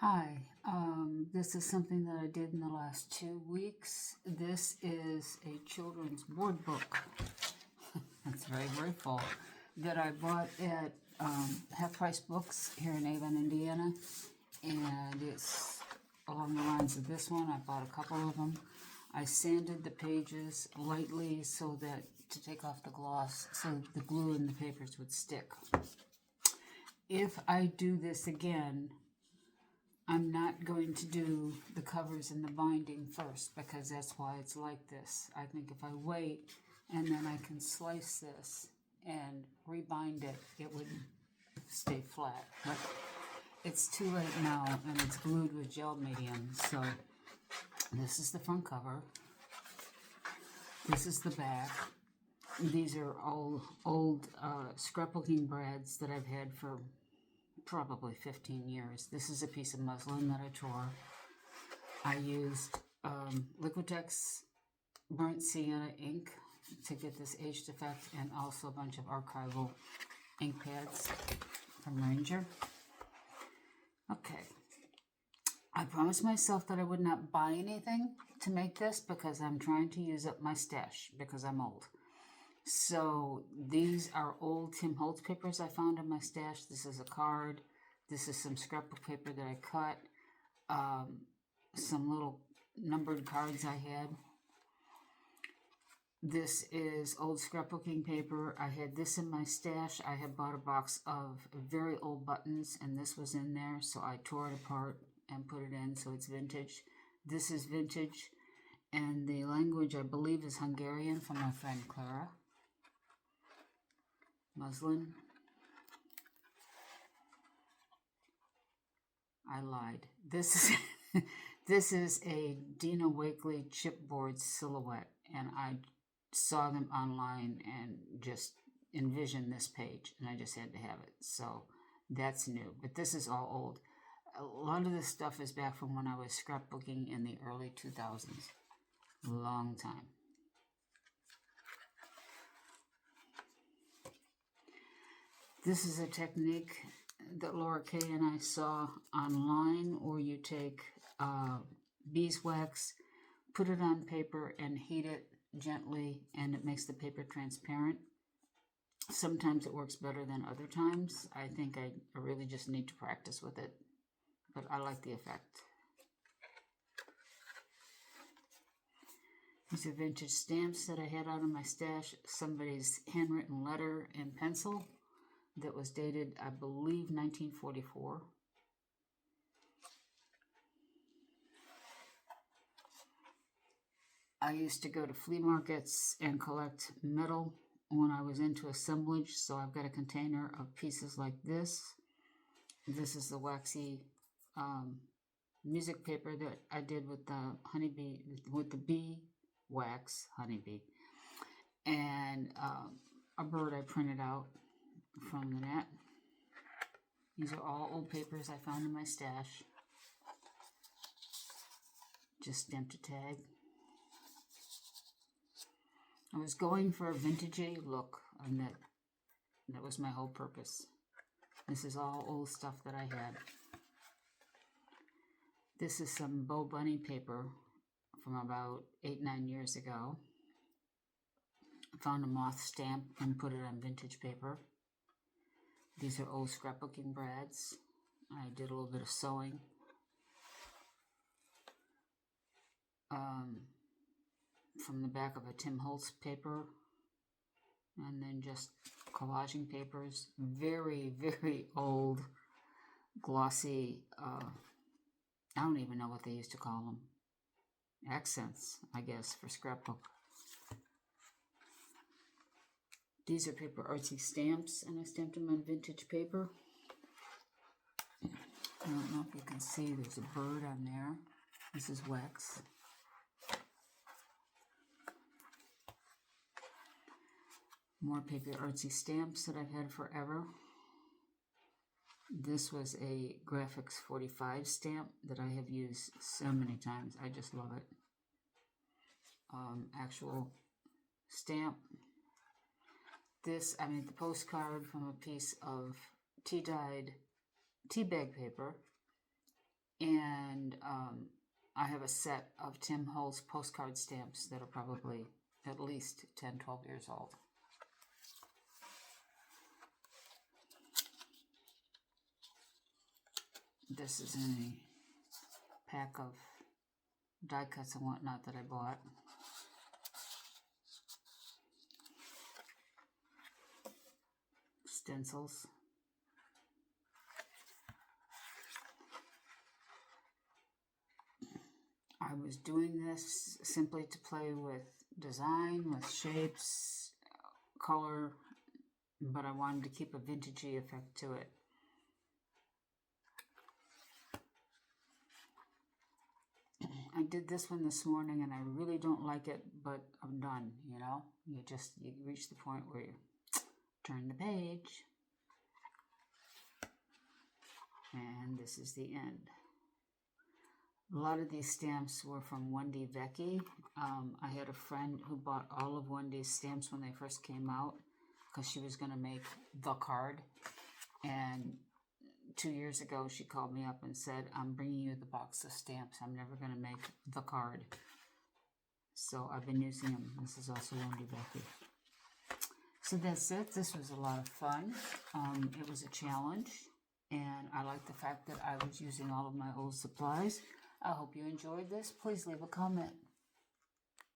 Hi, this is something that I did in the last 2 weeks. This is a children's board book. It's very, very full. That I bought at Half Price Books here in Avon, Indiana. And it's along the lines of this one. I bought a couple of them. I sanded the pages lightly so that to take off the gloss so the glue in the papers would stick. If I do this again, I'm not going to do the covers and the binding first because that's why it's like this. I think if I wait and then I can slice this and rebind it, it would stay flat. But it's too late now and it's glued with gel medium. So this is the front cover. This is the back. These are all old scrapbooking brads that I've had for probably 15 years. This is a piece of muslin that I tore. I used Liquitex burnt sienna ink to get this aged effect, and also a bunch of archival ink pads from Ranger. Okay. I promised myself that I would not buy anything to make this because I'm trying to use up my stash because I'm old. So these are old Tim Holtz papers I found in my stash. This is a card. This is some scrapbook paper that I cut. Some little numbered cards I had. This is old scrapbooking paper. I had this in my stash. I had bought a box of very old buttons, and this was in there. So I tore it apart and put it in, so it's vintage. This is vintage, and the language I believe is Hungarian from my friend Clara. Muslin. I lied. This is this is a Dina Wakley chipboard silhouette, and I saw them online and just envisioned this page, and I just had to have it. So that's new, but this is all old. A lot of this stuff is back from when I was scrapbooking in the early 2000s. Long time. This is a technique that Laura Kay and I saw online, where you take beeswax, put it on paper, and heat it gently, and it makes the paper transparent. Sometimes it works better than other times. I think I really just need to practice with it, but I like the effect. These are vintage stamps that I had out of my stash. Somebody's handwritten letter in pencil that was dated, I believe, 1944. I used to go to flea markets and collect metal when I was into assemblage, so I've got a container of pieces like this. This is the waxy music paper that I did with the honeybee, with the bee wax honeybee, and a bird I printed out from the net. These are all old papers I found in my stash. Just stamped a tag. I was going for a vintagey look, and that was my whole purpose. This is all old stuff that I had. This is some Bo Bunny paper from about 8-9 years ago. I found a moth stamp and put it on vintage paper. These are old scrapbooking brads. I did a little bit of sewing. From the back of a Tim Holtz paper, and then just collaging papers. Very, very old, glossy, I don't even know what they used to call them. Accents, I guess, for scrapbook. These are paper artsy stamps, and I stamped them on vintage paper. I don't know if you can see, there's a bird on there. This is wax. More paper artsy stamps that I've had forever. This was a Graphics 45 stamp that I have used so many times. I just love it. Actual stamp. This, I made the postcard from a piece of tea-dyed tea bag paper And I have a set of Tim Holtz postcard stamps that are probably at least 10, 12 years old. This is in a pack of die cuts and whatnot that I bought. Stencils. I was doing this simply to play with design, with shapes, color, but I wanted to keep a vintagey effect to it. I did this one this morning and I really don't like it, but I'm done, you know? You reach the point where you turn the page. And this is the end. A lot of these stamps were from Wendy Vecchi. I had a friend who bought all of Wendy's stamps when they first came out because she was going to make the card. And 2 years ago, she called me up and said, I'm bringing you the box of stamps. I'm never going to make the card. So I've been using them. This is also Wendy Vecchi. So that's it. This was a lot of fun. It was a challenge. And I like the fact that I was using all of my old supplies. I hope you enjoyed this. Please leave a comment.